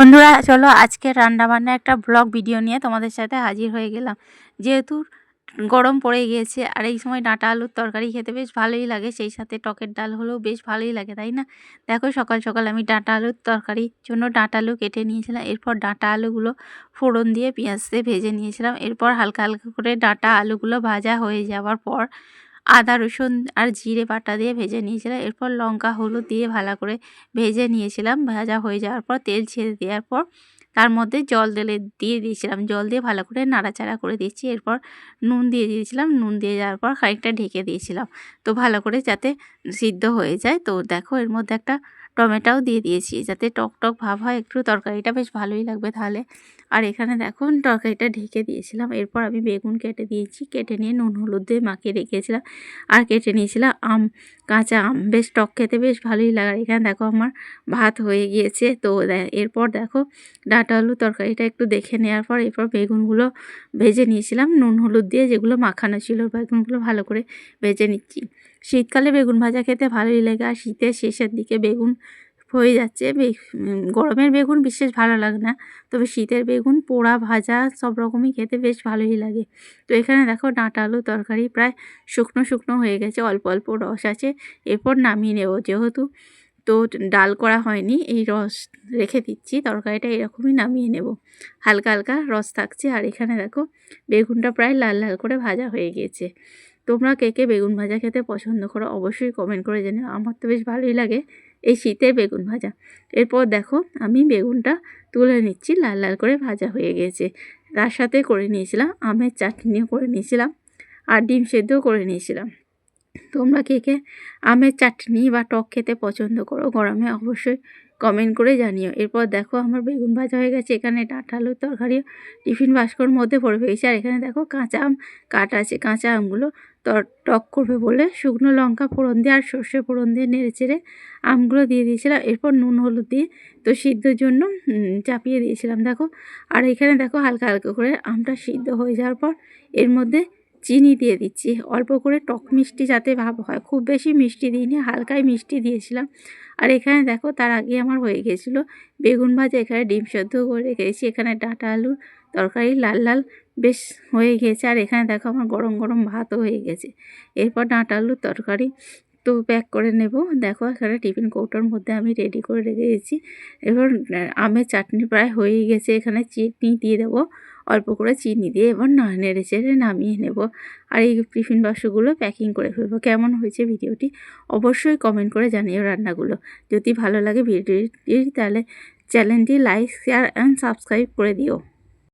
বন্ধুরা চলো আজকে রান্নাবান্না একটা ব্লগ ভিডিও নিয়ে তোমাদের সাথে হাজির হয়ে গেলাম। যেহেতু গরম পড়ে গিয়েছে আর এই সময় ডাঁটা আলুর তরকারি খেতে বেশ ভালোই লাগে, সেই সাথে টকের ডাল হলেও বেশ ভালোই লাগে, তাই না? দেখো সকাল সকাল আমি ডাঁটা আলুর তরকারির জন্য ডাঁটা আলু কেটে নিয়েছিলাম। এরপর ডাঁটা আলুগুলো ফোড়ন দিয়ে পেঁয়াজ দিয়ে ভেজে নিয়েছিলাম। এরপর হালকা হালকা করে ডাঁটা আলুগুলো ভাজা হয়ে যাওয়ার পর আদা রসুন আর জিরে বাটা দিয়ে ভেজে নিয়েছিলাম। এরপর লঙ্কা হলুদ দিয়ে ভালো করে ভেজে নিয়েছিলাম। ভাজা হয়ে যাওয়ার পর তেল ছেড়ে দেওয়ার পর তার মধ্যে জল দিয়ে দিয়েছিলাম। জল দিয়ে ভালো করে নাড়াচাড়া করে দিচ্ছি। এরপর নুন দিয়ে দিয়েছিলাম। নুন দিয়ে যাওয়ার পর খানিকটা ঢেকে দিয়েছিলাম, তো ভালো করে যাতে সিদ্ধ হয়ে যায়। তো দেখো এর মধ্যে একটা টমেটোও দিয়ে দিয়েছি যাতে টক টক ভাব হয়, একটু তরকারিটা বেশ ভালোই লাগবে তাহলে। আর এখানে দেখো তরকারিটা ঢেকে দিয়েছিলাম। এরপর আমি বেগুন কেটে দিয়েছি, কেটে নিয়ে নুন হলুদ দিয়ে মাখিয়ে রেখেছিলাম। আর কেটে নিয়েছিলাম আম, কাঁচা আম, বেশ টক খেতে বেশ ভালোই লাগে। এখানে দেখো আমার ভাত হয়ে গিয়েছে। তো এরপর দেখো ডাঁটা আলু তরকারিটা একটু দেখে নেওয়ার পর এরপর বেগুনগুলো ভেজে নিয়েছিলাম নুন হলুদ দিয়ে, যেগুলো মাখানো ছিল বেগুনগুলো ভালো করে ভেজে নিচ্ছি। শীতকালে বেগুন ভাজা খেতে ভালোই লাগে, আর শীতের শেষের দিকে বেগুন হয়ে যাচ্ছে। গরমের বেগুন বিশেষ ভালো লাগে না, তবে শীতের বেগুন পোড়া ভাজা সব রকমই খেতে বেশ ভালোই লাগে। তো এখানে দেখো ডাঁটা আলু তরকারি প্রায় শুকনো শুকনো হয়ে গেছে, অল্প অল্প রস আছে। এরপর নামিয়ে নেব, যেহেতু তো ডাল করা হয়নি, এই রস রেখে দিচ্ছি। তরকারিটা এরকমই নামিয়ে নেব, হালকা হালকা রস থাকছে। আর এখানে দেখো বেগুনটা প্রায় লাল লাল করে ভাজা হয়ে গিয়েছে। তোমরা কে কে বেগুন ভাজা খেতে পছন্দ করো অবশ্যই কমেন্ট করে জানিও। আমার তো বেশ ভালোই লাগে এই শীতে বেগুন ভাজা। এরপর দেখো আমি বেগুনটা তুলে নিচ্ছি, লাল লাল করে ভাজা হয়ে গিয়েছে। তার সাথে করে নিয়েছিলাম আমের চাটনিও করে নিয়েছিলাম, আর ডিম সেদ্ধও করে নিয়েছিলাম। তোমরা কে কে আমের চাটনি বা টক খেতে পছন্দ করো গরমে অবশ্যই কমেন্ট করে জানিও। এরপর দেখো আমার বেগুন ভাজা হয়ে গেছে। এখানে ডাঁটা আলুর তরকারি টিফিন বাস্কর মধ্যে পড়ে পেয়েছি। আর এখানে দেখো কাঁচা আম কাটা আছে, কাঁচা আমগুলো টক করবে বলে শুকনো লঙ্কা ফোড়ন দিয়ে আর সর্ষে ফোড়ন দিয়ে নেড়ে চেড়ে আমগুলো দিয়ে দিয়েছিলাম। এরপর নুন হলুদ দিয়ে তো সিদ্ধর জন্য চাপিয়ে দিয়েছিলাম দেখো। আর এখানে দেখো হালকা হালকা করে আমটা সিদ্ধ হয়ে যাওয়ার পর এর মধ্যে চিনি দিয়ে দিচ্ছি, অল্প করে টক মিষ্টি যাতে ভাব হয়, খুব বেশি মিষ্টি দিইনি, হালকাই মিষ্টি দিয়েছিলাম। আর এখানে দেখো তার আগে আমার হয়ে গেছিলো বেগুন ভাজা, এখানে ডিম সেদ্ধ করে রেখেছি। এখানে ডাঁটা আলুর তরকারি লাল লাল বেশ হয়ে গেছে। আর এখানে দেখো আমার গরম গরম ভাতও হয়ে গেছে। এরপর ডাঁটা আলুর তরকারি তো প্যাক করে নেব। দেখো এখানে টিফিন কৌটোর মধ্যে আমি রেডি করে রেখে দিয়েছি। এবার আমের চাটনি প্রায় হয়েই গেছে, এখানে চিনি দিয়ে দেবো, অল্প করে চিনি দিয়ে এবার নেড়ে চেড়ে নামিয়ে নেব। আর এই টিফিন বাক্সগুলো প্যাকিং করে ফেলবো। কেমন হয়েছে ভিডিওটি অবশ্যই কমেন্ট করে জানিও রান্নাগুলো। যদি ভালো লাগে ভিডিওটি তাহলে চ্যানেলটি লাইক শেয়ার অ্যান্ড সাবস্ক্রাইব করে দিও।